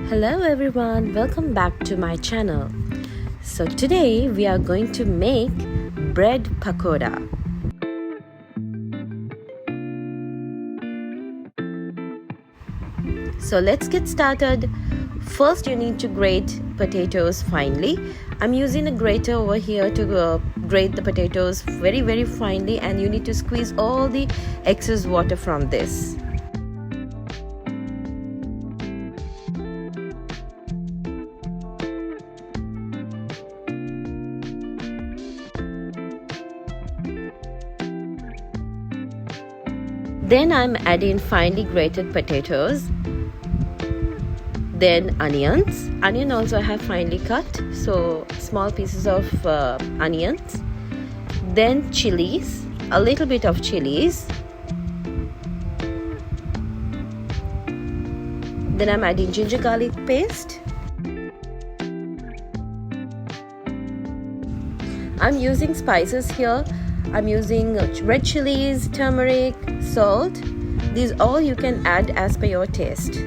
Hello everyone, welcome back to my channel. So today we are going to make bread pakoda. So let's get started. First you need to grate potatoes finely. I'm using a grater over here to grate the potatoes very finely, and you need to squeeze all the excess water from this. Then I'm adding finely grated potatoes, then onions. Onion also I have finely cut, so small pieces of onions. Then chilies, a little bit of chilies. Then I'm adding ginger garlic paste. I'm using spices here. I'm using red chilies, turmeric, salt. These all you can add as per your taste.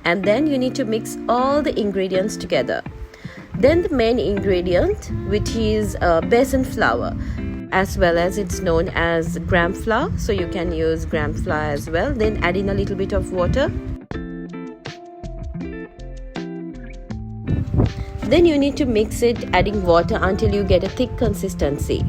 And then you need to mix all the ingredients together. Then the main ingredient, which is besan flour, as well as it's known as gram flour, so you can use gram flour as well. Then add in a little bit of water. Then you need to mix it, adding water until you get a thick consistency.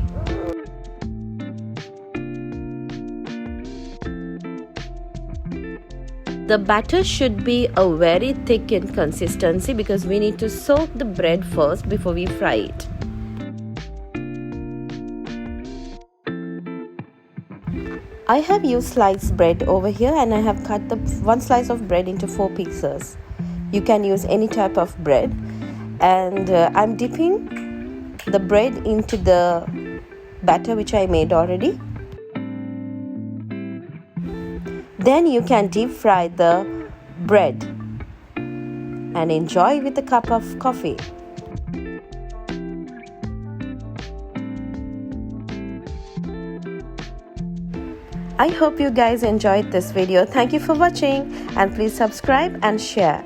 The batter should be a very thick in consistency because we need to soak the bread first before we fry it. I have used sliced bread over here, and I have cut the one slice of bread into 4 pieces. You can use any type of bread. And I'm dipping the bread into the batter which I made already. Then you can deep fry the bread and enjoy with a cup of coffee. I hope you guys enjoyed this video. Thank you for watching, and please subscribe and share.